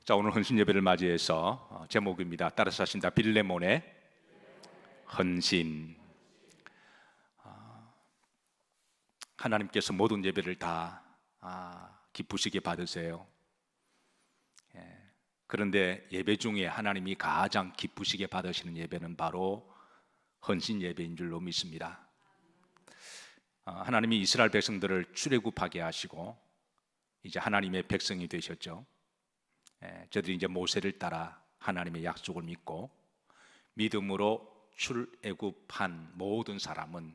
자, 오늘 헌신 예배를 맞이해서 제목입니다. 따라서 하신다. 빌레몬의 헌신. 하나님께서 모든 예배를 다 기쁘시게 받으세요. 그런데 예배 중에 하나님이 가장 기쁘시게 받으시는 예배는 바로 헌신 예배인 줄로 믿습니다. 하나님이 이스라엘 백성들을 출애굽하게 하시고 이제 하나님의 백성이 되셨죠. 저들이 이제 모세를 따라 하나님의 약속을 믿고 믿음으로 출애굽한 모든 사람은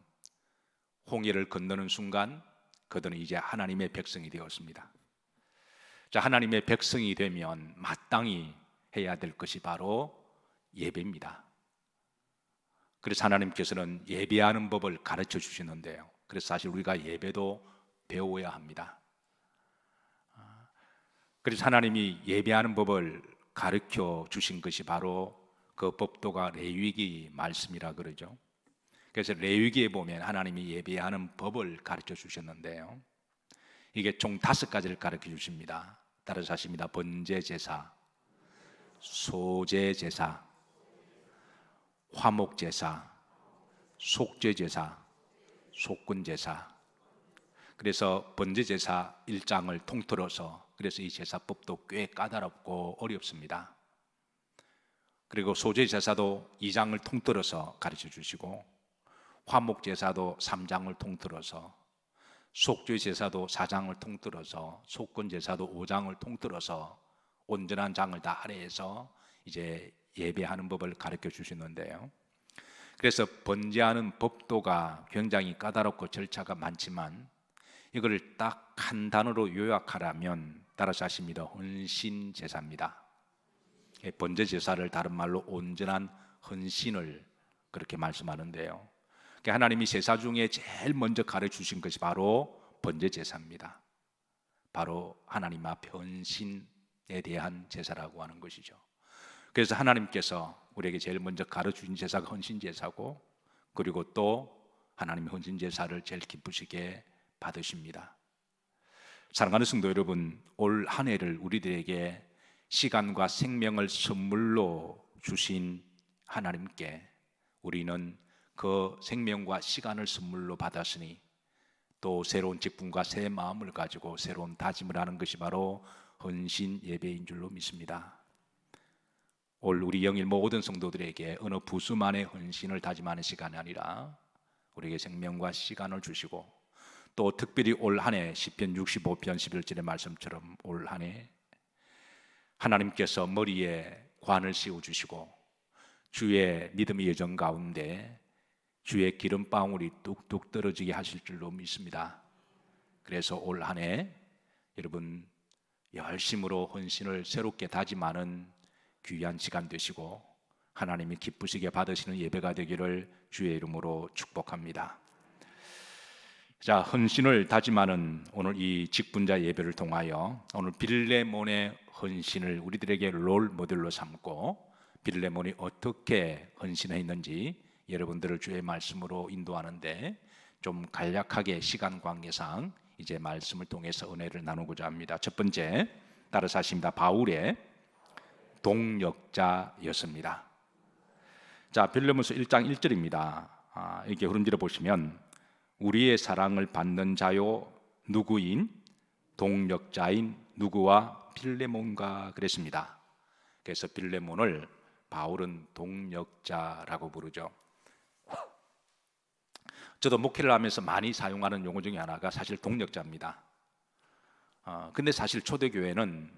홍해를 건너는 순간 그들은 이제 하나님의 백성이 되었습니다. 자, 하나님의 백성이 되면 마땅히 해야 될 것이 바로 예배입니다. 그래서 하나님께서는 예배하는 법을 가르쳐 주시는데요. 그래서 사실 우리가 예배도 배워야 합니다. 그래서 하나님이 예배하는 법을 가르쳐 주신 것이 바로 그 법도가 레위기 말씀이라 그러죠. 그래서 레위기에 보면 하나님이 예배하는 법을 가르쳐 주셨는데요, 이게 총 5가지를 가르쳐 주십니다. 따라서 하십니다. 번제제사, 소제제사, 화목제사, 속죄제사, 속건제사. 그래서 번제제사 1장을 통틀어서, 그래서 이 제사법도 꽤 까다롭고 어렵습니다. 그리고 소제제사도 2장을 통틀어서 가르쳐 주시고, 화목제사도 3장을 통틀어서, 속죄제사도 4장을 통틀어서, 속건제사도 5장을 통틀어서 온전한 장을 다 할애해서 이제 예배하는 법을 가르쳐 주시는데요, 그래서 번제하는 법도가 굉장히 까다롭고 절차가 많지만 이걸 딱 한 단어로 요약하라면 따라서 하십니다. 헌신제사입니다. 번제제사를 다른 말로 온전한 헌신을 그렇게 말씀하는데요, 하나님이 제사 중에 제일 먼저 가르쳐 주신 것이 바로 번제제사입니다. 바로 하나님 앞 헌신에 대한 제사라고 하는 것이죠. 그래서 하나님께서 우리에게 제일 먼저 가르쳐 주신 제사가 헌신제사고, 그리고 또 하나님의 헌신제사를 제일 기쁘시게 받으십니다. 사랑하는 성도 여러분, 올 한 해를 우리들에게 시간과 생명을 선물로 주신 하나님께 우리는 그 생명과 시간을 선물로 받았으니 또 새로운 직분과 새 마음을 가지고 새로운 다짐을 하는 것이 바로 헌신 예배인 줄로 믿습니다. 올 우리 영일 모든 성도들에게 어느 부수만의 헌신을 다짐하는 시간이 아니라 우리에게 생명과 시간을 주시고, 또 특별히 올 한 해 시편 65편 11절의 말씀처럼 올 한 해 하나님께서 머리에 관을 씌워주시고 주의 믿음의 여정 가운데 주의 기름방울이 뚝뚝 떨어지게 하실 줄로 믿습니다. 그래서 올 한 해 여러분 열심으로 헌신을 새롭게 다짐하는 귀한 시간 되시고 하나님이 기쁘시게 받으시는 예배가 되기를 주의 이름으로 축복합니다. 자, 헌신을 다짐하는 오늘 이 직분자 예배를 통하여 오늘 빌레몬의 헌신을 우리들에게 롤 모델로 삼고 빌레몬이 어떻게 헌신했는지 여러분들을 주의 말씀으로 인도하는데 좀 간략하게 시간 관계상 이제 말씀을 통해서 은혜를 나누고자 합니다. 첫 번째, 따라서 하십니다. 바울의 동역자였습니다. 자, 빌레몬서 1장 1절입니다. 이렇게 흐름지어 보시면 우리의 사랑을 받는 자요 누구인 동역자인 누구와 빌레몬과 그랬습니다. 그래서 빌레몬을 바울은 동역자라고 부르죠. 저도 목회를 하면서 많이 사용하는 용어 중에 하나가 사실 동역자입니다. 근데 사실 초대교회는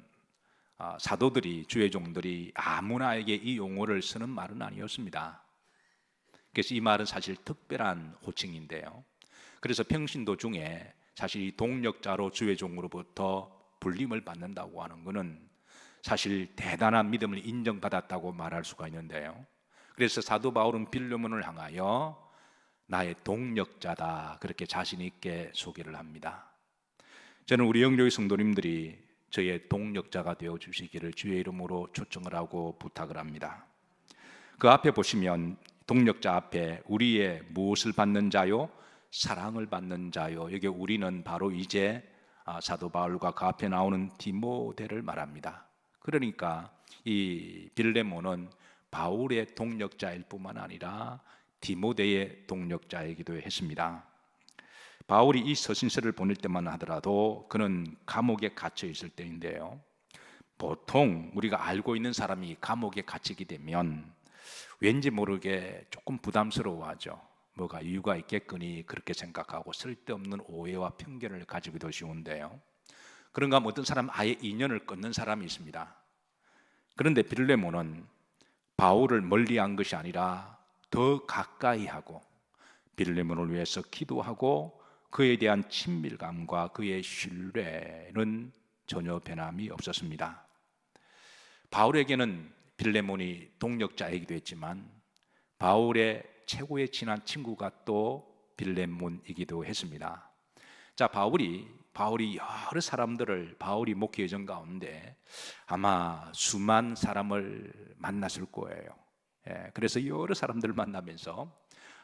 사도들이, 주의 종들이 아무나에게 이 용어를 쓰는 말은 아니었습니다. 그래서 이 말은 사실 특별한 호칭인데요, 그래서 평신도 중에 사실 이 동역자로 주의 종으로부터 불림을 받는다고 하는 것은 사실 대단한 믿음을 인정받았다고 말할 수가 있는데요, 그래서 사도 바울은 빌레몬을 향하여 나의 동역자다 그렇게 자신 있게 소개를 합니다. 저는 우리 영교회 성도님들이 저의 동역자가 되어 주시기를 주의 이름으로 초청을 하고 부탁을 합니다. 그 앞에 보시면 동역자 앞에 우리의 무엇을 받는 자요? 사랑을 받는 자요. 여기 우리는 바로 이제 사도 바울과 그 앞에 나오는 디모데를 말합니다. 그러니까 이 빌레몬은 바울의 동력자일 뿐만 아니라 디모데의 동력자이기도 했습니다. 바울이 이 서신서를 보낼 때만 하더라도 그는 감옥에 갇혀 있을 때인데요, 보통 우리가 알고 있는 사람이 감옥에 갇히게 되면 왠지 모르게 조금 부담스러워하죠. 뭐가 이유가 있겠거니 그렇게 생각하고 쓸데없는 오해와 편견을 가지기도 쉬운데요, 그런가 하면 어떤 사람 아예 인연을 끊는 사람이 있습니다. 그런데 빌레몬은 바울을 멀리한 것이 아니라 더 가까이 하고 빌레몬을 위해서 기도하고 그에 대한 친밀감과 그의 신뢰는 전혀 변함이 없었습니다. 바울에게는 빌레몬이 동력자이기도 했지만 바울의 최고의 친한 친구가 또 빌레몬이기도 했습니다. 자, 바울이 여러 사람들을, 바울이 목회 여정 가운데 아마 수만 사람을 만났을 거예요. 그래서 여러 사람들을 만나면서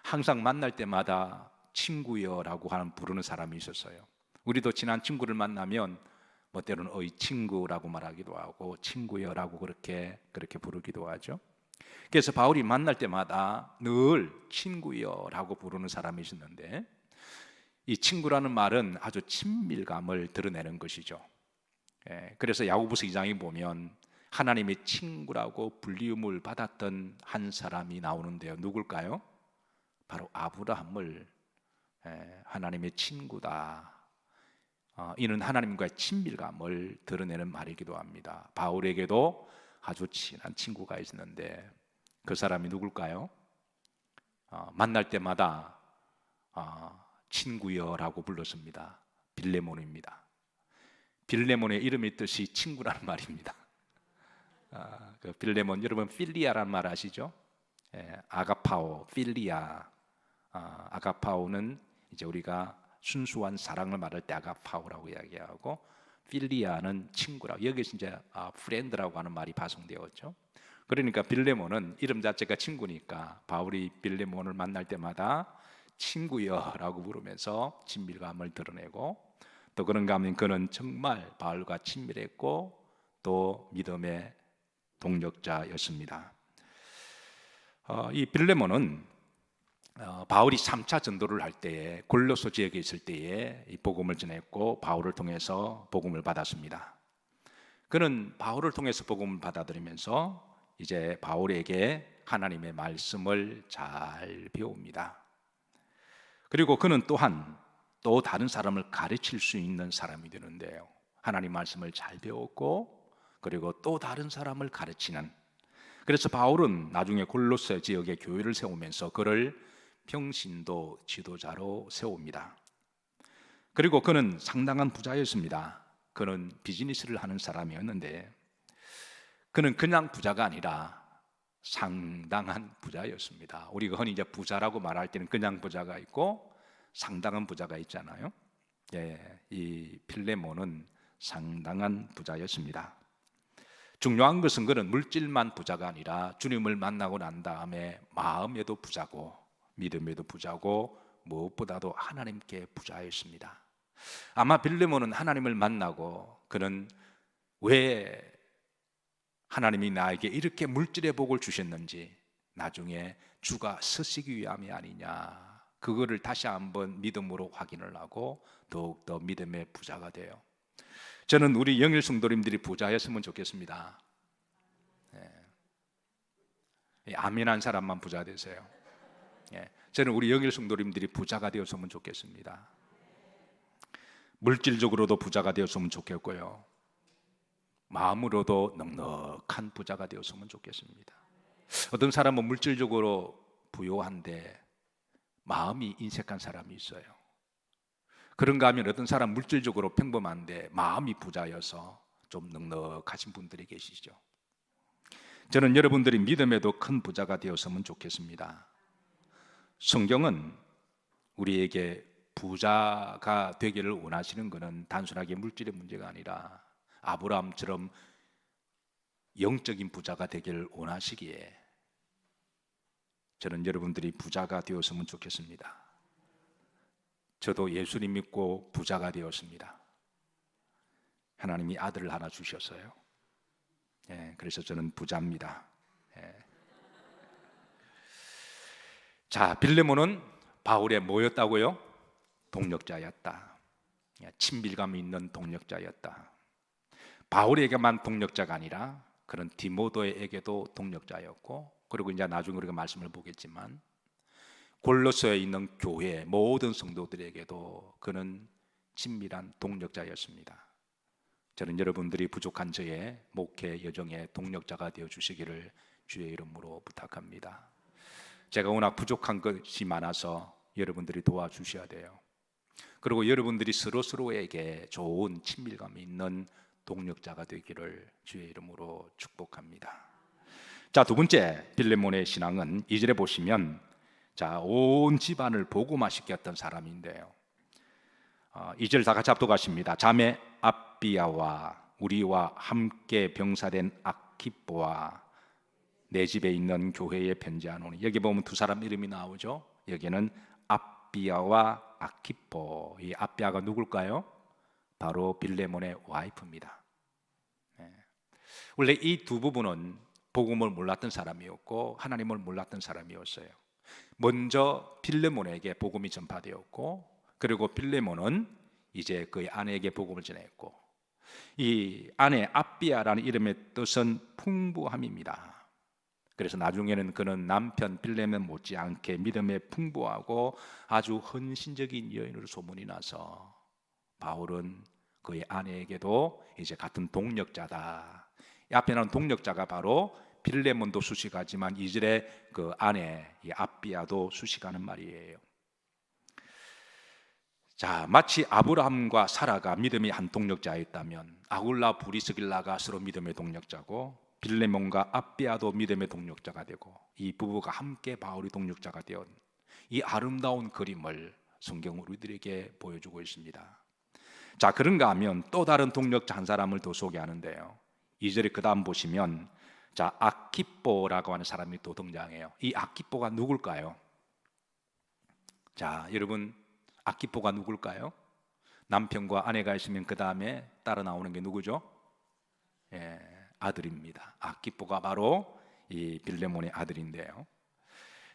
항상 만날 때마다 친구여라고 하는 부르는 사람이 있었어요. 우리도 친한 친구를 만나면 뭐 때로는 어이 친구라고 말하기도 하고 친구여라고 그렇게 부르기도 하죠. 그래서 바울이 만날 때마다 늘 친구여라고 부르는 사람이 있었는데, 이 친구라는 말은 아주 친밀감을 드러내는 것이죠. 그래서 야고보서 2장에 보면 하나님의 친구라고 불리움을 받았던 한 사람이 나오는데요, 누굴까요? 바로 아브라함을 하나님의 친구다, 이는 하나님과의 친밀감을 드러내는 말이기도 합니다. 바울에게도 아주 친한 친구가 있었는데 그 사람이 누굴까요? 만날 때마다 친구여라고 불렀습니다. 빌레몬입니다. 빌레몬의 이름의 뜻이 친구라는 말입니다. 그 빌레몬, 여러분 필리아라는 말 아시죠? 아가파오, 필리아. 아가파오는 이제 우리가 순수한 사랑을 말할 때 아가파오라고 이야기하고, 필리아는 친구라고, 여기서 이제 프렌드라고 하는 말이 파송되었죠. 그러니까 빌레몬은 이름 자체가 친구니까 바울이 빌레몬을 만날 때마다 친구여라고 부르면서 친밀감을 드러내고, 또 그런가 하면 그는 정말 바울과 친밀했고 또 믿음의 동력자였습니다. 이 빌레몬은 바울이 3차 전도를 할 때에 골로새 지역에 있을 때에 이 복음을 전했고 바울을 통해서 복음을 받았습니다. 그는 바울을 통해서 복음을 받아들이면서 이제 바울에게 하나님의 말씀을 잘 배웁니다. 그리고 그는 또한 또 다른 사람을 가르칠 수 있는 사람이 되는데요, 하나님 말씀을 잘 배웠고 그리고 또 다른 사람을 가르치는, 그래서 바울은 나중에 골로새 지역에 교회를 세우면서 그를 평신도 지도자로 세웁니다. 그리고 그는 상당한 부자였습니다. 그는 비즈니스를 하는 사람이었는데 그는 그냥 부자가 아니라 상당한 부자였습니다. 우리가 흔히 이제 부자라고 말할 때는 그냥 부자가 있고 상당한 부자가 있잖아요. 이 필레몬은 상당한 부자였습니다. 중요한 것은 그는 물질만 부자가 아니라 주님을 만나고 난 다음에 마음에도 부자고 믿음에도 부자고 무엇보다도 하나님께 부자였습니다. 아마 빌레몬은 하나님을 만나고 그는 왜 하나님이 나에게 이렇게 물질의 복을 주셨는지 나중에 주가 쓰시기 위함이 아니냐, 그거를 다시 한번 믿음으로 확인을 하고 더욱더 믿음의 부자가 돼요. 저는 우리 영일 성도님들이 부자였으면 좋겠습니다. 아멘한 사람만 부자 되세요. 저는 우리 영일 성도님들이 부자가 되었으면 좋겠습니다. 물질적으로도 부자가 되었으면 좋겠고요, 마음으로도 넉넉한 부자가 되었으면 좋겠습니다. 어떤 사람은 물질적으로 부유한데 마음이 인색한 사람이 있어요. 그런가 하면 어떤 사람 물질적으로 평범한데 마음이 부자여서 좀 넉넉하신 분들이 계시죠. 저는 여러분들이 믿음에도 큰 부자가 되었으면 좋겠습니다. 성경은 우리에게 부자가 되기를 원하시는 것은 단순하게 물질의 문제가 아니라 아브라함처럼 영적인 부자가 되기를 원하시기에 저는 여러분들이 부자가 되었으면 좋겠습니다. 저도 예수님 믿고 부자가 되었습니다. 하나님이 아들을 하나 주셨어요. 그래서 저는 부자입니다. 예. 자, 빌레몬은 바울의 뭐였다고요? 동력자였다. 친밀감이 있는 동력자였다. 바울에게만 동력자가 아니라 그런 디모데에게도 동력자였고, 그리고 이제 나중에 우리가 말씀을 보겠지만 골로새에 있는 교회 모든 성도들에게도 그는 친밀한 동력자였습니다. 저는 여러분들이 부족한 저의 목회 여정의 동력자가 되어 주시기를 주의 이름으로 부탁합니다. 제가 워낙 부족한 것이 많아서 여러분들이 도와주셔야 돼요. 그리고 여러분들이 서로에게 좋은 친밀감이 있는 동력자가 되기를 주의 이름으로 축복합니다. 자, 두 번째 빌레몬의 신앙은 2절에 보시면 온 집안을 복음화 시켰던 사람인데요. 2절 다 같이 합독하십니다. 자매 압비야와 우리와 함께 병사된 아키뽀와 내 집에 있는 교회에 편지하노니. 여기 보면 두 사람 이름이 나오죠. 여기는 압비야와 아키뽀. 이 압비야가 누굴까요? 바로 빌레몬의 와이프입니다. 원래 이 두 부부는 복음을 몰랐던 사람이었고 하나님을 몰랐던 사람이었어요. 먼저 빌레몬에게 복음이 전파되었고, 그리고 빌레몬은 이제 그의 아내에게 복음을 전했고, 이 아내 압비야라는 이름의 뜻은 풍부함입니다. 그래서 나중에는 그는 남편 빌레몬 못지않게 믿음에 풍부하고 아주 헌신적인 여인으로 소문이 나서 바울은 그의 아내에게도 이제 같은 동력자다. 이 앞에 나온 동력자가 바로 빌레몬도 수식하지만 2절에 그 아내 이 압비야도 수식하는 말이에요. 자, 마치 아브라함과 사라가 믿음의 한 동력자였다면 아굴라 브리스길라가 서로 믿음의 동력자고, 빌레몬과 압비야도 믿음의 동력자가 되고, 이 부부가 함께 바울의 동력자가 되었 이 아름다운 그림을 성경은 우리들에게 보여주고 있습니다. 자, 그런가 하면 또 다른 동력자 한 사람을 더 소개하는데요. 2절에 그 다음 보시면 아키뽀라고 하는 사람이 또 등장해요. 이 아키뽀가 누굴까요? 자, 여러분, 아키뽀가 누굴까요? 남편과 아내가 있으면 그 다음에 따라 나오는 게 누구죠? 아들입니다. 아키뽀가 바로 이 빌레몬의 아들인데요.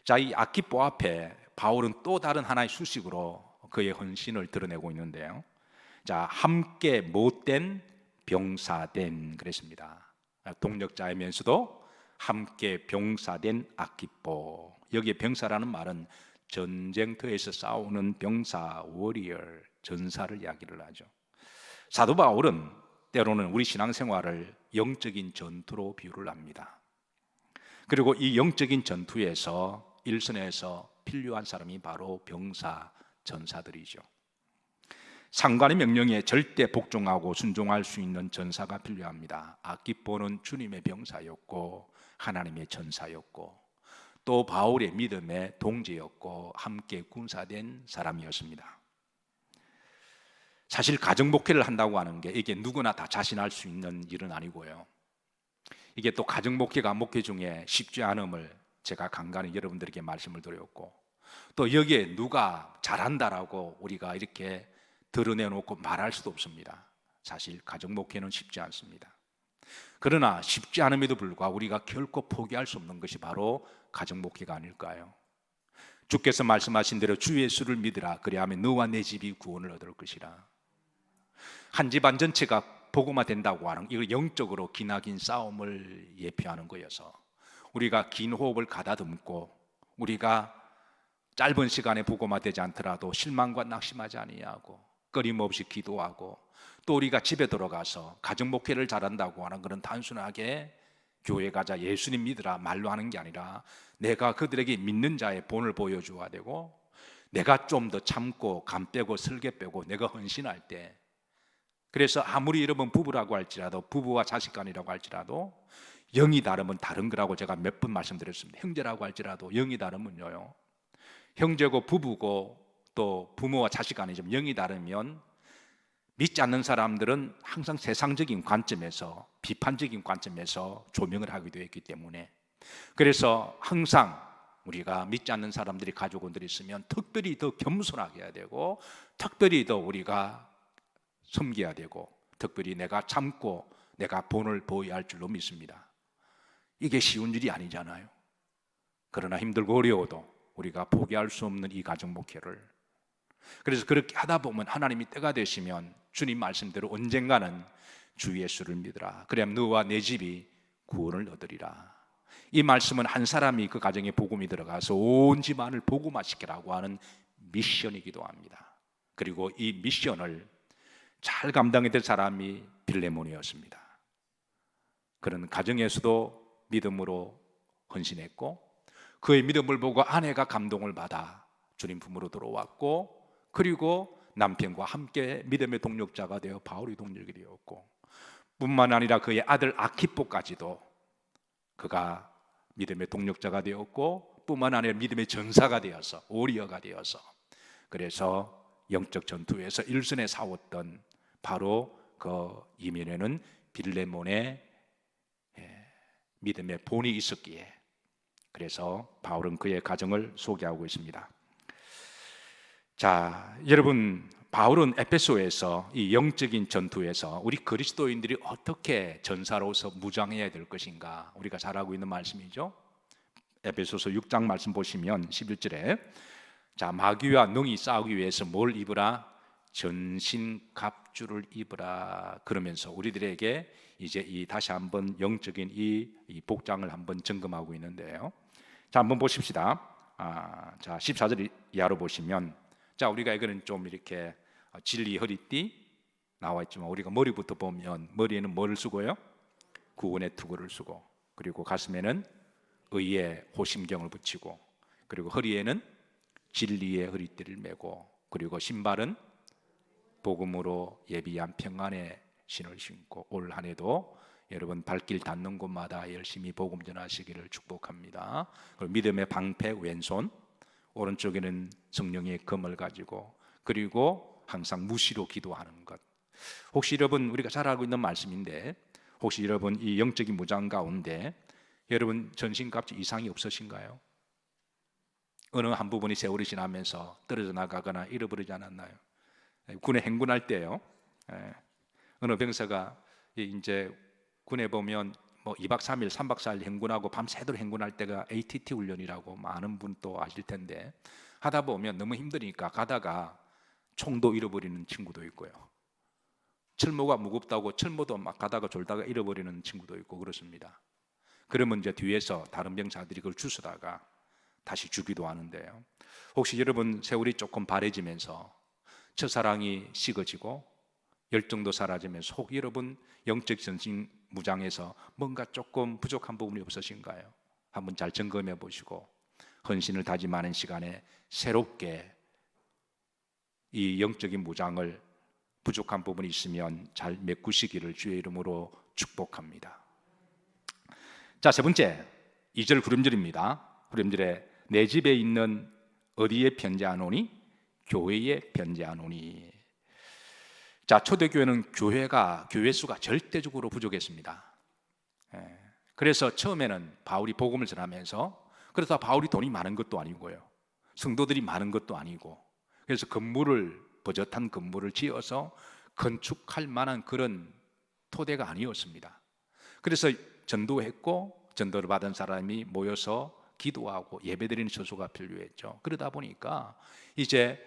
자, 이 아키뽀 앞에 바울은 또 다른 하나의 수식으로 그의 헌신을 드러내고 있는데요. 자, 함께 못된 병사된 그랬습니다. 동력자이면서도 함께 병사된 아키뽀. 여기에 병사라는 말은 전쟁터에서 싸우는 병사, 워리어, 전사를 이야기를 하죠. 사도 바울은 때로는 우리 신앙생활을 영적인 전투로 비유를 합니다. 그리고 이 영적인 전투에서 일선에서 필요한 사람이 바로 병사, 전사들이죠. 상관의 명령에 절대 복종하고 순종할 수 있는 전사가 필요합니다. 아키뽀는 주님의 병사였고 하나님의 전사였고 또 바울의 믿음의 동지였고 함께 군사된 사람이었습니다. 사실 가정 목회를 한다고 하는 게 이게 누구나 다 자신할 수 있는 일은 아니고요. 이게 또 가정 목회가 목회 중에 쉽지 않음을 제가 간간히 여러분들에게 말씀을 드렸고, 또 여기에 누가 잘한다라고 우리가 이렇게 드러내놓고 말할 수도 없습니다. 사실 가정 목회는 쉽지 않습니다. 그러나 쉽지 않음에도 불구하고 우리가 결코 포기할 수 없는 것이 바로 가정 목회가 아닐까요? 주께서 말씀하신 대로 주 예수를 믿으라. 그리하면 너와 내 집이 구원을 얻을 것이라. 한 집안 전체가 복음화 된다고 하는 이거 영적으로 기나긴 싸움을 예표하는 거여서 우리가 긴 호흡을 가다듬고 우리가 짧은 시간에 복음화 되지 않더라도 실망과 낙심하지 아니하고 끊임없이 기도하고 또 우리가 집에 들어가서 가정 목회를 잘한다고 하는 그런 단순하게 교회 가자 예수님 믿으라 말로 하는 게 아니라 내가 그들에게 믿는 자의 본을 보여줘야 되고, 내가 좀 더 참고 간 빼고 설계 빼고 내가 헌신할 때, 그래서 아무리 여러분 부부라고 할지라도 부부와 자식 간이라고 할지라도 영이 다르면 다른 거라고 제가 몇 번 말씀드렸습니다. 형제라고 할지라도 영이 다르면요, 형제고 부부고 또 부모와 자식 간이 좀 영이 다르면 믿지 않는 사람들은 항상 세상적인 관점에서 비판적인 관점에서 조명을 하게 되어 있기 때문에, 그래서 항상 우리가 믿지 않는 사람들이 가족원들이 있으면 특별히 더 겸손하게 해야 되고 특별히 더 우리가 섬겨야 되고 특별히 내가 참고 내가 본을 보여야 할 줄로 믿습니다. 이게 쉬운 일이 아니잖아요. 그러나 힘들고 어려워도 우리가 포기할 수 없는 이 가정 목회를, 그래서 그렇게 하다 보면 하나님이 때가 되시면 주님 말씀대로 언젠가는 주 예수를 믿으라, 그래야 너와 내 집이 구원을 얻으리라. 이 말씀은 한 사람이 그 가정에 복음이 들어가서 온 집안을 복음화시키라고 하는 미션이기도 합니다. 그리고 이 미션을 잘 감당했던 사람이 빌레몬이었습니다. 그런 가정에서도 믿음으로 헌신했고, 그의 믿음을 보고 아내가 감동을 받아 주님 품으로 들어왔고, 그리고 남편과 함께 믿음의 동력자가 되어 바울의 동력이 되었고, 뿐만 아니라 그의 아들 아키포까지도 그가 믿음의 동력자가 되었고, 뿐만 아니라 믿음의 전사가 되어서, 오리어가 되어서, 그래서 영적 전투에서 일선에 싸웠던 바로 그 이면에는 빌레몬의 믿음의 본이 있었기에, 그래서 바울은 그의 가정을 소개하고 있습니다. 자, 여러분, 바울은 에베소에서 이 영적인 전투에서 우리 그리스도인들이 어떻게 전사로서 무장해야 될 것인가, 우리가 잘 알고 있는 말씀이죠. 에베소서 6장 말씀 보시면 11절에 자, 마귀와 능히 싸우기 위해서 뭘 입으라? 전신 갑주를 입으라. 그러면서 우리들에게 이제 이 다시 한번 영적인 이 복장을 한번 점검하고 있는데요. 자, 한번 보십시다. 자, 14절 이하로 보시면, 자, 우리가 이거는 좀 이렇게 진리 허리띠 나와 있지만, 우리가 머리부터 보면 머리에는 뭐를 쓰고요? 구원의 투구를 쓰고, 그리고 가슴에는 의의 호심경을 붙이고, 그리고 허리에는 진리의 허리띠를 메고, 그리고 신발은 복음으로 예비한 평안의 신을 신고, 올 한 해도 여러분 발길 닿는 곳마다 열심히 복음 전하시기를 축복합니다. 그리고 믿음의 방패 왼손, 오른쪽에는 성령의 검을 가지고, 그리고 항상 무시로 기도하는 것. 혹시 여러분, 우리가 잘 알고 있는 말씀인데, 혹시 여러분 이 영적인 무장 가운데 여러분 전신갑주 이상이 없으신가요? 어느 한 부분이 세월이 지나면서 떨어져 나가거나 잃어버리지 않았나요? 군에 행군할 때요, 어느 병사가 이제 군에 보면 뭐 2박 3일, 3박 4일 행군하고 밤새도록 행군할 때가 ATT 훈련이라고 많은 분 또 아실 텐데, 하다 보면 너무 힘드니까 가다가 총도 잃어버리는 친구도 있고요, 철모가 무겁다고 철모도 막 가다가 졸다가 잃어버리는 친구도 있고 그렇습니다. 그러면 이제 뒤에서 다른 병사들이 그걸 주워다가 다시 주기도 하는데요. 혹시 여러분 세월이 조금 바래지면서 첫사랑이 식어지고 열정도 사라지면서 혹 여러분 영적 전신 무장에서 뭔가 조금 부족한 부분이 없으신가요? 한번 잘 점검해 보시고 헌신을 다짐하는 시간에 새롭게 이 영적인 무장을 부족한 부분이 있으면 잘 메꾸시기를 주의 이름으로 축복합니다. 자, 세 번째 2절 후렴절입니다. 후렴절에 내 집에 있는 어디에 편지하노니? 교회에 편지하노니. 자, 초대교회는 교회 수가 절대적으로 부족했습니다. 그래서 처음에는 바울이 복음을 전하면서, 그래서 바울이 돈이 많은 것도 아니고요, 성도들이 많은 것도 아니고, 그래서 버젓한 건물을 지어서 건축할 만한 그런 토대가 아니었습니다. 그래서 전도했고, 전도를 받은 사람이 모여서 기도하고 예배드리는 처소가 필요했죠. 그러다 보니까 이제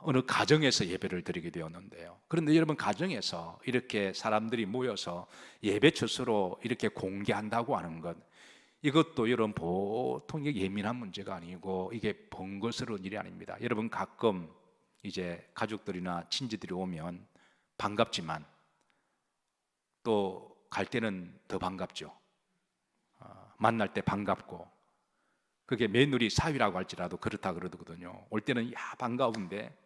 어느 가정에서 예배를 드리게 되었는데요. 그런데 여러분, 가정에서 이렇게 사람들이 모여서 예배 처소로 이렇게 공개한다고 하는 것, 이것도 여러분 보통 예민한 문제가 아니고 이게 번거스러운 일이 아닙니다. 여러분, 가끔 이제 가족들이나 친지들이 오면 반갑지만 또 갈 때는 더 반갑죠. 만날 때 반갑고, 그게 며느리 사위라고 할지라도 그렇다 그러거든요. 올 때는 야 반가운데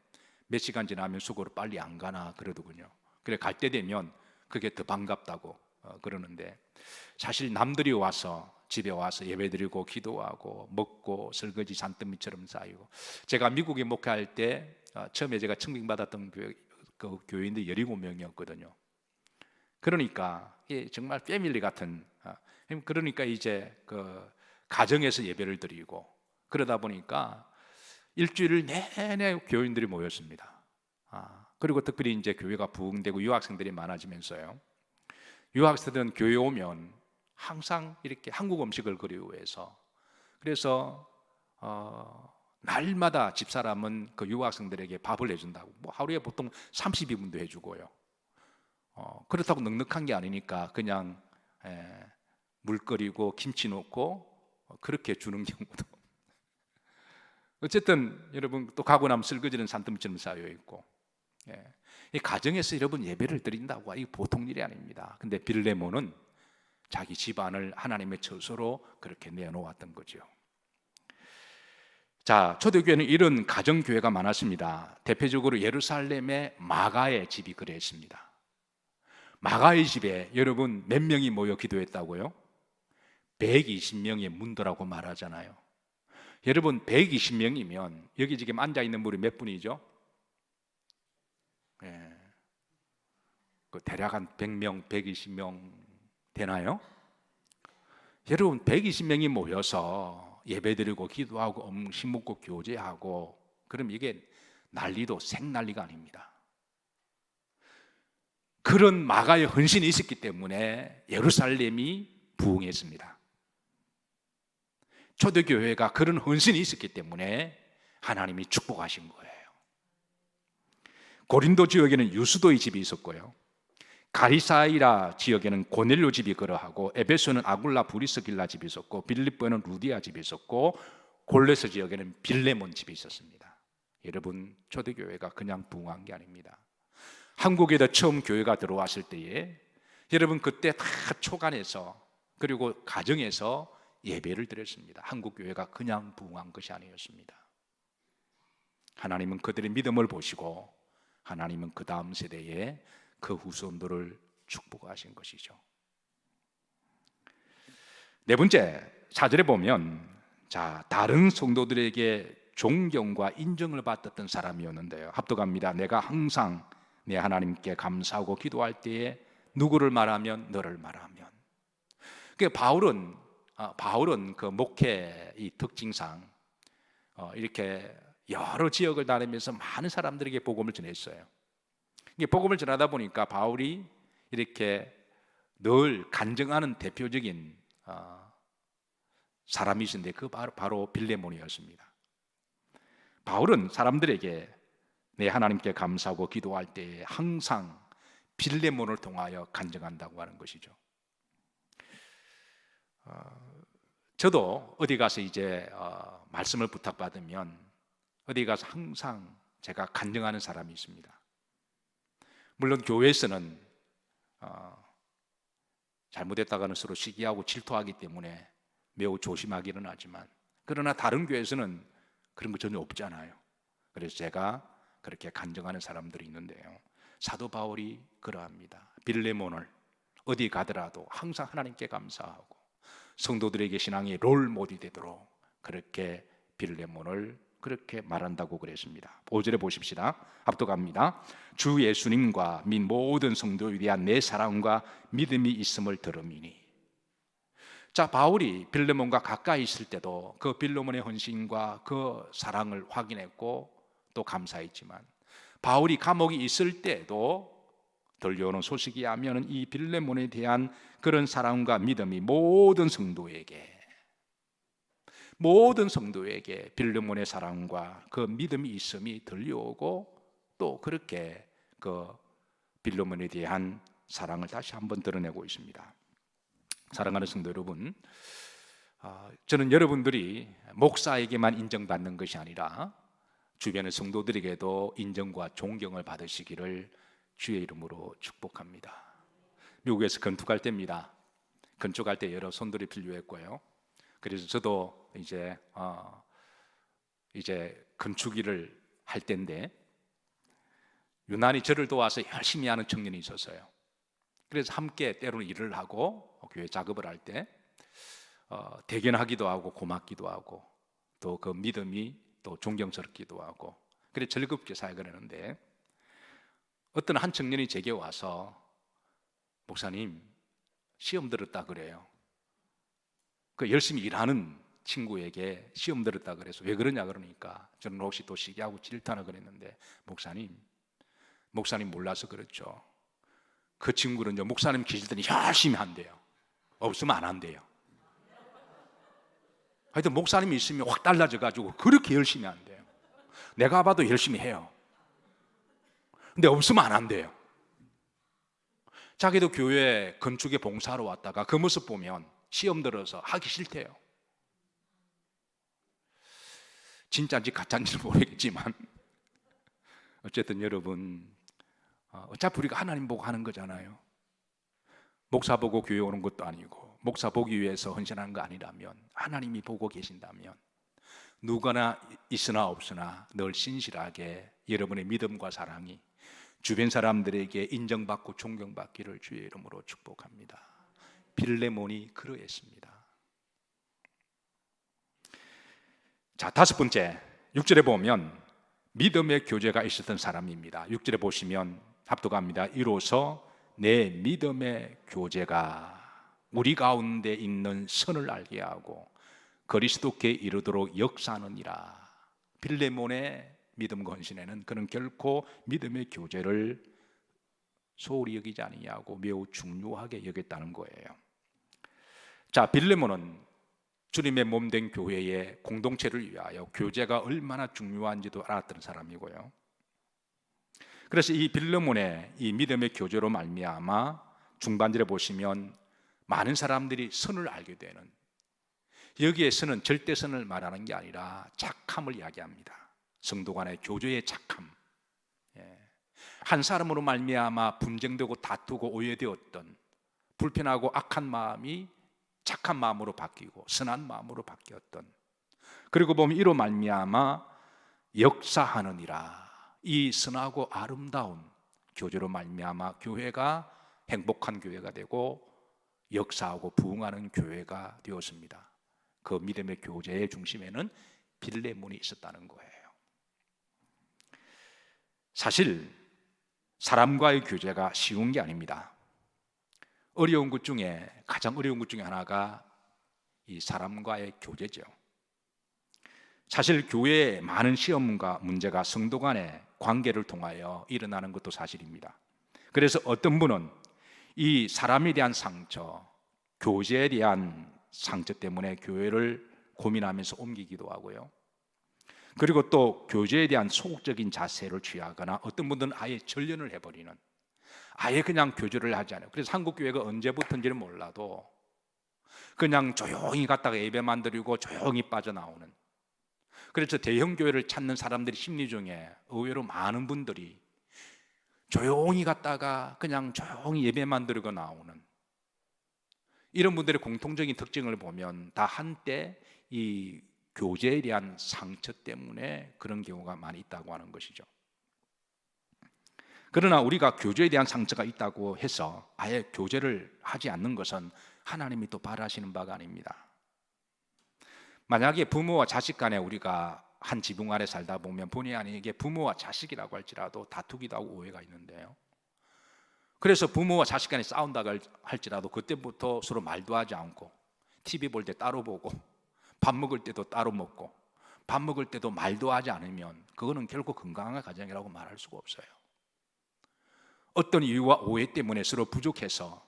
몇 시간 지나면 수고로 빨리 안 가나 그러더군요. 그래 갈 때 되면 그게 더 반갑다고 그러는데, 사실 남들이 와서 집에 와서 예배드리고 기도하고 먹고 설거지 산더미처럼 쌓이고, 제가 미국에 목회할 때 처음에 제가 청빙받았던 그 교인들이 17명이었거든요. 그러니까 정말 패밀리 같은, 그러니까 이제 그 가정에서 예배를 드리고, 그러다 보니까 일주일 내내 교인들이 모였습니다. 그리고 특별히 이제 교회가 부흥되고 유학생들이 많아지면서요, 유학생들은 교회 오면 항상 이렇게 한국 음식을 그리워해서, 그래서 날마다 집사람은 그 유학생들에게 밥을 해준다고, 뭐 하루에 보통 30인분도 해주고요. 그렇다고 넉넉한 게 아니니까 그냥 물 끓이고 김치 넣고 그렇게 주는 경우도. 어쨌든 여러분, 또 가고 나면 설거지는 산더미처럼 쌓여 있고, 이 가정에서 여러분 예배를 드린다고 이 보통 일이 아닙니다. 근데 빌레몬은 자기 집안을 하나님의 처소로 그렇게 내놓았던 거죠. 자, 초대교회는 이런 가정교회가 많았습니다. 대표적으로 예루살렘의 마가의 집이 그랬습니다. 마가의 집에 여러분 몇 명이 모여 기도했다고요? 120명의 문도라고 말하잖아요. 여러분 120명이면 여기 지금 앉아있는 분이 몇 분이죠? 그 대략 한 100명, 120명 되나요? 여러분 120명이 모여서 예배드리고 기도하고 음식 먹고 교제하고, 그럼 이게 난리도 생난리가 아닙니다. 그런 마가의 헌신이 있었기 때문에 예루살렘이 부흥했습니다. 초대교회가 그런 헌신이 있었기 때문에 하나님이 축복하신 거예요. 고린도 지역에는 유스도의 집이 있었고요, 가리사이라 지역에는 고넬료 집이 그러하고, 에베소는 아굴라 브리스길라 집이 있었고, 빌립보에는 루디아 집이 있었고, 골레스 지역에는 빌레몬 집이 있었습니다. 여러분, 초대교회가 그냥 부흥한 게 아닙니다. 한국에도 처음 교회가 들어왔을 때에 여러분 그때 다 초간에서 그리고 가정에서 예배를 드렸습니다. 한국 교회가 그냥 부흥한 것이 아니었습니다. 하나님은 그들의 믿음을 보시고 하나님은 그 다음 세대에 그 후손들을 축복하신 것이죠. 네 번째, 4절에 보면 다른 성도들에게 존경과 인정을 받았던 사람이었는데요, 합독합니다. 내가 항상 내 하나님께 감사하고 기도할 때에 누구를 말하면 너를 말하면. 그러니까 바울은 그 목회의 특징상 이렇게 여러 지역을 다니면서 많은 사람들에게 복음을 전했어요. 복음을 전하다 보니까 바울이 이렇게 늘 간증하는 대표적인 사람이 있었는데 그 바로 빌레몬이었습니다. 바울은 사람들에게 내 하나님께 감사하고 기도할 때에 항상 빌레몬을 통하여 간증한다고 하는 것이죠. 저도 어디 가서 이제 말씀을 부탁받으면 어디 가서 항상 제가 간증하는 사람이 있습니다. 물론 교회에서는 잘못했다가는 서로 시기하고 질투하기 때문에 매우 조심하기는 하지만, 그러나 다른 교회에서는 그런 거 전혀 없잖아요. 그래서 제가 그렇게 간증하는 사람들이 있는데요, 사도 바울이 그러합니다. 빌레몬을 어디 가더라도 항상 하나님께 감사하고 성도들에게 신앙의 롤 모델이 되도록 그렇게 빌레몬을 그렇게 말한다고 그랬습니다. 5절에 보십시다. 합독합니다. 주 예수님과 및 모든 성도에 대한 내 사랑과 믿음이 있음을 들음이니. 바울이 빌레몬과 가까이 있을 때도 그 빌레몬의 헌신과 그 사랑을 확인했고 또 감사했지만, 바울이 감옥에 있을 때도 들려오는 소식이 하면 이 빌레몬에 대한 그런 사랑과 믿음이 모든 성도에게 빌레몬의 사랑과 그 믿음이 있음이 들려오고, 또 그렇게 그 빌레몬에 대한 사랑을 다시 한번 드러내고 있습니다. 사랑하는 성도 여러분, 저는 여러분들이 목사에게만 인정받는 것이 아니라 주변의 성도들에게도 인정과 존경을 받으시기를 주의 이름으로 축복합니다. 미국에서 건축할 때입니다. 건축할 때 여러 손들이 필요했고요. 그래서 저도 이제 건축 일을 할 때인데 유난히 저를 도와서 열심히 하는 청년이 있었어요. 그래서 함께 때로는 일을 하고 교회 작업을 할 때 대견하기도 하고 고맙기도 하고 또 그 믿음이 또 존경스럽기도 하고 그래 즐겁게 사역을 했는데, 어떤 한 청년이 제게 와서 목사님 시험 들었다 그래요. 그 열심히 일하는 친구에게 시험 들었다 그래서 왜 그러냐 그러니까 저는 혹시 또 시기하고 질투하나 그랬는데 목사님 몰라서 그렇죠. 그 친구는 목사님 계시더니 열심히 한대요. 없으면 안 한대요. 하여튼 목사님이 있으면 확 달라져가지고 그렇게 열심히 한대요. 내가 봐도 열심히 해요. 근데 없으면 안 한대요. 자기도 교회 건축에 봉사하러 왔다가 그 모습 보면 시험 들어서 하기 싫대요. 진짜인지 가짜인지 모르겠지만 어쨌든 여러분, 어차피 우리가 하나님 보고 하는 거잖아요. 목사 보고 교회 오는 것도 아니고 목사 보기 위해서 헌신하는 거 아니라면, 하나님이 보고 계신다면 누구나 있으나 없으나 늘 신실하게 여러분의 믿음과 사랑이 주변 사람들에게 인정받고 존경받기를 주의 이름으로 축복합니다. 빌레몬이 그러했습니다. 자, 다섯 번째, 6절에 보면 믿음의 교제가 있었던 사람입니다. 6절에 보시면 합독합니다. 이로써 내 믿음의 교제가 우리 가운데 있는 선을 알게 하고 그리스도께 이르도록 역사하느니라. 빌레몬의 믿음과 헌신에는 그는 결코 믿음의 교제를 소홀히 여기지 아니하고 매우 중요하게 여겼다는 거예요. 자, 빌레몬은 주님의 몸된 교회의 공동체를 위하여 교제가 얼마나 중요한지도 알았던 사람이고요. 그래서 이 빌레몬의 이 믿음의 교제로 말미암아 중반절에 보시면 많은 사람들이 선을 알게 되는, 여기에 선은 절대 선을 말하는 게 아니라 착함을 이야기합니다. 성도 간의 교제의 착함. 한 사람으로 말미암아 분쟁되고 다투고 오해되었던 불편하고 악한 마음이 착한 마음으로 바뀌고 선한 마음으로 바뀌었던, 그리고 보면 이로 말미암아 역사하느니라. 이 선하고 아름다운 교제로 말미암아 교회가 행복한 교회가 되고 역사하고 부흥하는 교회가 되었습니다. 그 믿음의 교제의 중심에는 빌레몬이 있었다는 거예요. 사실 사람과의 교제가 쉬운 게 아닙니다. 어려운 것 중에 가장 어려운 것 중에 하나가 이 사람과의 교제죠. 사실 교회의 많은 시험과 문제가 성도 간의 관계를 통하여 일어나는 것도 사실입니다. 그래서 어떤 분은 이 사람에 대한 상처, 교제에 대한 상처 때문에 교회를 고민하면서 옮기기도 하고요. 그리고 또 교제에 대한 소극적인 자세를 취하거나 어떤 분들은 아예 전련을 해버리는, 아예 그냥 교제를 하지 않아요. 그래서 한국 교회가 언제부터인지는 몰라도 그냥 조용히 갔다가 예배만 드리고 조용히 빠져나오는, 그래서 대형 교회를 찾는 사람들이 심리 중에 의외로 많은 분들이 조용히 갔다가 그냥 조용히 예배만 드리고 나오는, 이런 분들의 공통적인 특징을 보면 다 한때 이 교제에 대한 상처 때문에 그런 경우가 많이 있다고 하는 것이죠. 그러나 우리가 교제에 대한 상처가 있다고 해서 아예 교제를 하지 않는 것은 하나님이 또 바라시는 바가 아닙니다. 만약에 부모와 자식 간에 우리가 한 지붕 아래 살다 보면 본의 아니게 부모와 자식이라고 할지라도 다투기도 하고 오해가 있는데요. 그래서 부모와 자식 간에 싸운다고 할지라도 그때부터 서로 말도 하지 않고 TV 볼 때 따로 보고 밥 먹을 때도 따로 먹고 밥 먹을 때도 말도 하지 않으면 그거는 결코 건강한 가정이라고 말할 수가 없어요. 어떤 이유와 오해 때문에 서로 부족해서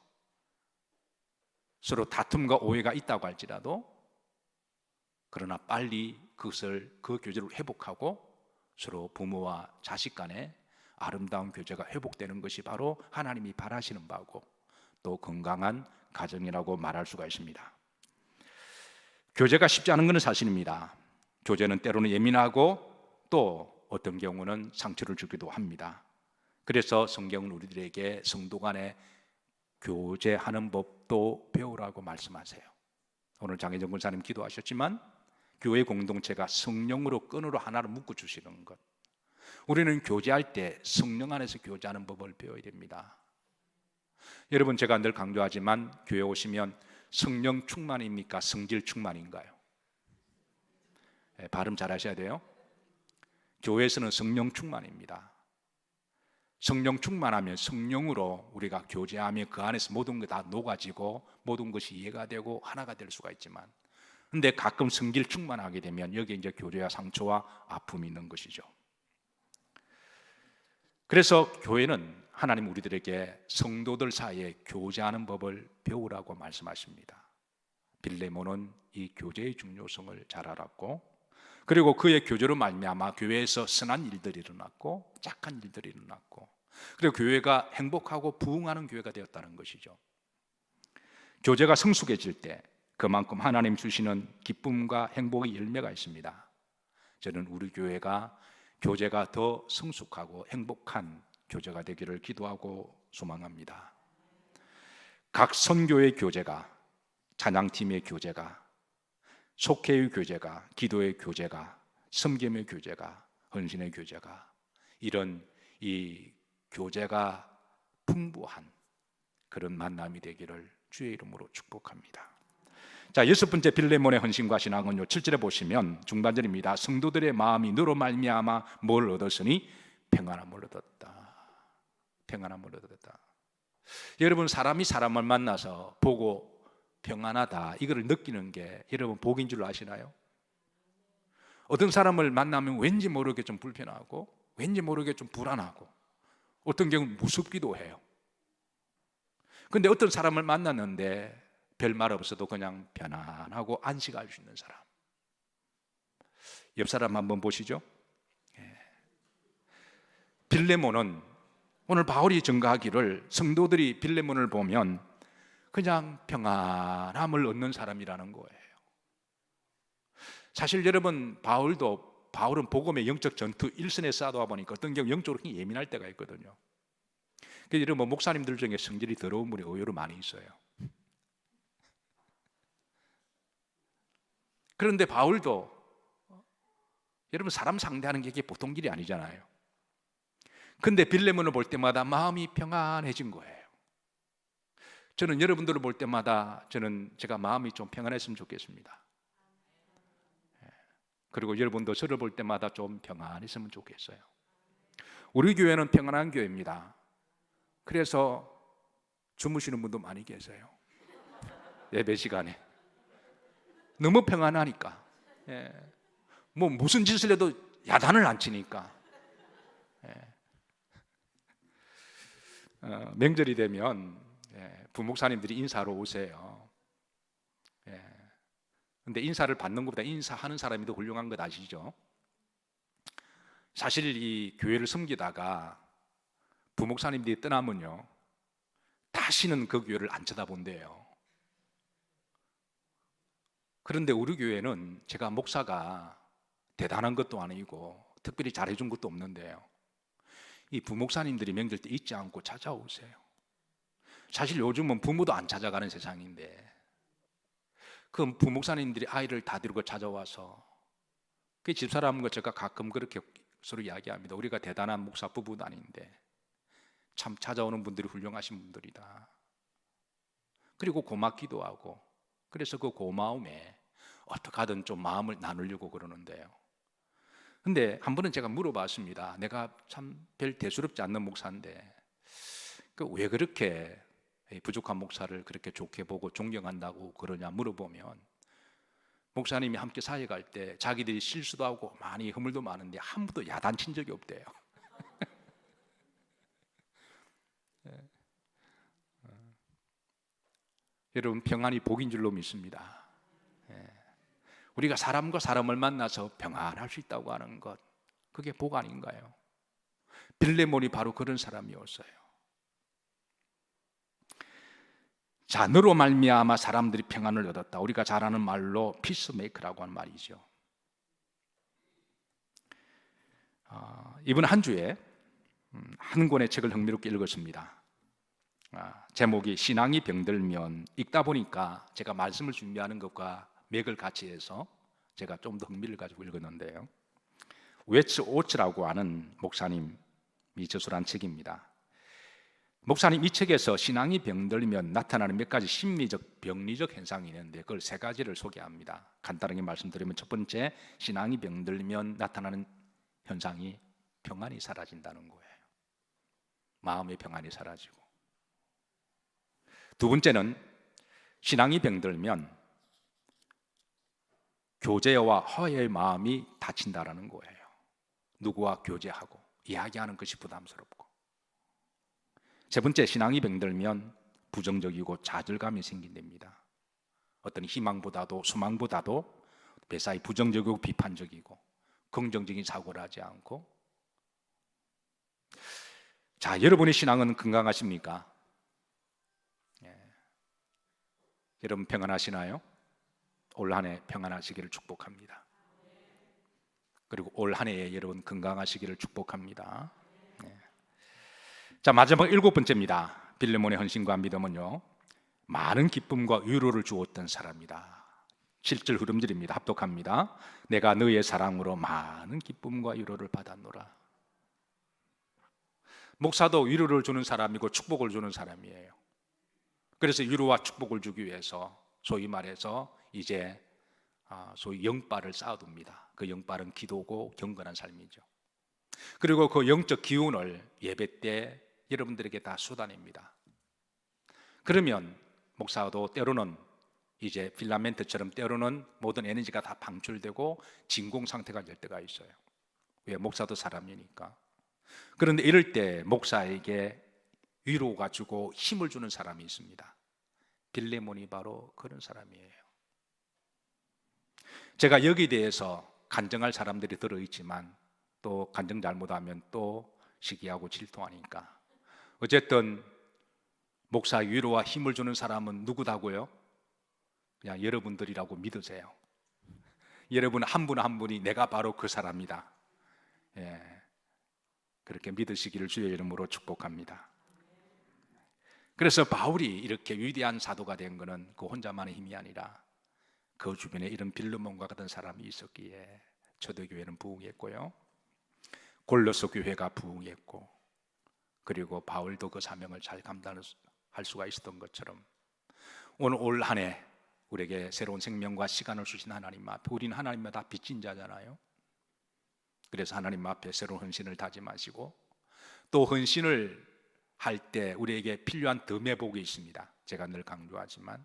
서로 다툼과 오해가 있다고 할지라도, 그러나 빨리 그 교제를 회복하고 서로 부모와 자식 간에 아름다운 교제가 회복되는 것이 바로 하나님이 바라시는 바고 또 건강한 가정이라고 말할 수가 있습니다. 교제가 쉽지 않은 것은 사실입니다. 교제는 때로는 예민하고 또 어떤 경우는 상처를 주기도 합니다. 그래서 성경은 우리들에게 성도 간에 교제하는 법도 배우라고 말씀하세요. 오늘 장혜정 권사님 기도하셨지만 교회 공동체가 성령으로 끈으로 하나를 묶어 주시는 것, 우리는 교제할 때 성령 안에서 교제하는 법을 배워야 됩니다. 여러분, 제가 늘 강조하지만 교회 오시면 성령 충만입니까? 성질 충만인가요? 발음 잘 하셔야 돼요. 교회에서는 성령 충만입니다. 성령 충만하면 성령으로 우리가 교제하며 그 안에서 모든 것 다 녹아지고 모든 것이 이해가 되고 하나가 될 수가 있지만, 근데 가끔 성질 충만하게 되면 여기에 이제 교제와 상처와 아픔이 있는 것이죠. 그래서 교회는 하나님 우리들에게 성도들 사이에 교제하는 법을 배우라고 말씀하십니다. 빌레몬은 이 교제의 중요성을 잘 알았고, 그리고 그의 교제로 말미암아 교회에서 선한 일들이 일어났고 착한 일들이 일어났고, 그리고 교회가 행복하고 부흥하는 교회가 되었다는 것이죠. 교제가 성숙해질 때 그만큼 하나님 주시는 기쁨과 행복의 열매가 있습니다. 저는 우리 교회가 교제가 더 성숙하고 행복한 교제가 되기를 기도하고 소망합니다. 각 선교의 교제가, 찬양팀의 교제가, 속회의 교제가, 기도의 교제가, 섬김의 교제가, 헌신의 교제가, 이런 이 교제가 풍부한 그런 만남이 되기를 주의 이름으로 축복합니다. 자, 여섯 번째 빌레몬의 헌신과 신앙은요, 7절에 보시면 중반절입니다. 성도들의 마음이 너로 말미암아 뭘 얻었으니 평안함을 얻었다. 평안함을 얻었다. 여러분, 사람이 사람을 만나서 보고 평안하다, 이거를 느끼는 게 여러분 복인 줄 아시나요? 어떤 사람을 만나면 왠지 모르게 좀 불편하고 왠지 모르게 좀 불안하고 어떤 경우는 무섭기도 해요. 근데 어떤 사람을 만났는데 별말 없어도 그냥 편안하고 안식할 수 있는 사람, 옆 사람 한번 보시죠. 빌레몬은 오늘 바울이 증거하기를 성도들이 빌레몬을 보면 그냥 평안함을 얻는 사람이라는 거예요. 사실 여러분, 바울은 복음의 영적 전투 일선에 싸우다 보니까 어떤 경우 영적으로 굉장히 예민할 때가 있거든요. 그래서 여러분, 목사님들 중에 성질이 더러운 분이 의외로 많이 있어요. 그런데 바울도 여러분, 사람 상대하는 게 이게 보통 일이 아니잖아요. 근데 빌레몬을 볼 때마다 마음이 평안해진 거예요. 저는 여러분들을 볼 때마다 제가 마음이 좀 평안했으면 좋겠습니다. 그리고 여러분도 저를 볼 때마다 좀 평안했으면 좋겠어요. 우리 교회는 평안한 교회입니다. 그래서 주무시는 분도 많이 계세요. 예배 시간에 너무 평안하니까. 뭐 무슨 짓을 해도 야단을 안 치니까. 명절이 되면 부목사님들이 인사하러 오세요. 근데 인사를 받는 것보다 인사하는 사람이 더 훌륭한 것 아시죠? 사실 이 교회를 섬기다가 부목사님들이 떠나면요, 다시는 그 교회를 안 쳐다본대요. 그런데 우리 교회는 제가 목사가 대단한 것도 아니고 특별히 잘해준 것도 없는데요, 이 부목사님들이 명절 때 잊지 않고 찾아오세요. 사실 요즘은 부모도 안 찾아가는 세상인데 그 부목사님들이 아이를 다 데리고 찾아와서 그 집사람과 제가 가끔 그렇게 서로 이야기합니다. 우리가 대단한 목사 부부도 아닌데 참 찾아오는 분들이 훌륭하신 분들이다. 그리고 고맙기도 하고, 그래서 그 고마움에 어떻게 하든 좀 마음을 나누려고 그러는데요. 근데 한 번은 제가 물어봤습니다. 내가 참 별 대수롭지 않는 목사인데 왜 그렇게 부족한 목사를 그렇게 좋게 보고 존경한다고 그러냐 물어보면, 목사님이 함께 사회 갈 때 자기들이 실수도 하고 많이 허물도 많은데 한 번도 야단친 적이 없대요. 여러분, 평안이 복인 줄로 믿습니다. 우리가 사람과 사람을 만나서 평안할 수 있다고 하는 것, 그게 복 아닌가요? 빌레몬이 바로 그런 사람이었어요. 자, 너로 말미암아 사람들이 평안을 얻었다. 우리가 잘 아는 말로 피스메이커라고 하는 말이죠. 이번 한 주에 한 권의 책을 흥미롭게 읽었습니다. 제목이 신앙이 병들면, 읽다 보니까 제가 말씀을 준비하는 것과 맥을 같이 해서 제가 좀 더 흥미를 가지고 읽었는데요, 웨츠 오츠라고 하는 목사님이 저술한 책입니다. 목사님 이 책에서 신앙이 병들면 나타나는 몇 가지 심리적, 병리적 현상이 있는데 그걸 세 가지를 소개합니다. 간단하게 말씀드리면, 첫 번째, 신앙이 병들면 나타나는 현상이 평안이 사라진다는 거예요. 마음의 평안이 사라지고, 두 번째는 신앙이 병들면 교제와 화해의 마음이 닫힌다라는 거예요. 누구와 교제하고 이야기하는 것이 부담스럽고, 세 번째, 신앙이 병들면 부정적이고 좌절감이 생긴답니다. 어떤 희망보다도 소망보다도 매사에 부정적이고 비판적이고 긍정적인 사고를 하지 않고. 자, 여러분의 신앙은 건강하십니까? 여러분 평안하시나요? 올 한 해 평안하시기를 축복합니다. 그리고 올 한 해에 여러분 건강하시기를 축복합니다. 자, 마지막 7번째입니다. 빌레몬의 헌신과 믿음은요, 많은 기쁨과 위로를 주었던 사람이다. 7절 흐름절입니다. 합독합니다. 내가 너의 사랑으로 많은 기쁨과 위로를 받았노라. 목사도 위로를 주는 사람이고 축복을 주는 사람이에요. 그래서 위로와 축복을 주기 위해서 소위 말해서 이제 소위 영빨을 쌓아둡니다. 그 영빨은 기도고 경건한 삶이죠. 그리고 그 영적 기운을 예배 때 여러분들에게 다 쏟아냅니다. 그러면 목사도 때로는 이제 필라멘트처럼 때로는 모든 에너지가 다 방출되고 진공 상태가 될 때가 있어요. 왜? 목사도 사람이니까. 그런데 이럴 때 목사에게 위로가 주고 힘을 주는 사람이 있습니다. 빌레몬이 바로 그런 사람이에요. 제가 여기에 대해서 간증할 사람들이 들어있지만 또 간증 잘못하면 또 시기하고 질투하니까, 어쨌든 목사 위로와 힘을 주는 사람은 누구다고요? 그냥 여러분들이라고 믿으세요. 여러분 한 분 한 분이 내가 바로 그 사람이다. 그렇게 믿으시기를 주의 이름으로 축복합니다. 그래서 바울이 이렇게 위대한 사도가 된 것은 그 혼자만의 힘이 아니라 그 주변에 이런 빌레몬과 같은 사람이 있었기에 초대교회는 부흥했고요, 골로새 교회가 부흥했고, 그리고 바울도 그 사명을 잘 감당할 수가 있었던 것처럼 오늘 올 한 해 우리에게 새로운 생명과 시간을 주신 하나님 앞에, 우리는 하나님 앞에 다 빚진 자잖아요. 그래서 하나님 앞에 새로운 헌신을 다짐하시고, 또 헌신을 할 때 우리에게 필요한 덤의 복이 있습니다. 제가 늘 강조하지만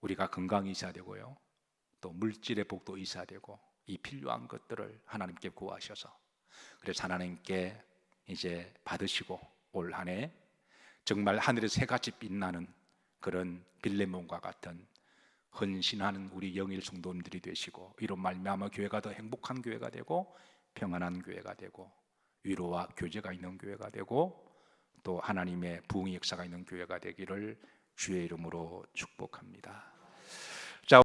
우리가 건강이 있어야 되고요, 또 물질의 복도 있어야 되고, 이 필요한 것들을 하나님께 구하셔서, 그래서 하나님께 이제 받으시고 올 한 해 정말 하늘에서 새같이 빛나는 그런 빌레몬과 같은 헌신하는 우리 영일 성도님들이 되시고, 이로 말미암아 교회가 더 행복한 교회가 되고 평안한 교회가 되고 위로와 교제가 있는 교회가 되고 또 하나님의 부흥의 역사가 있는 교회가 되기를 주의 이름으로 축복합니다.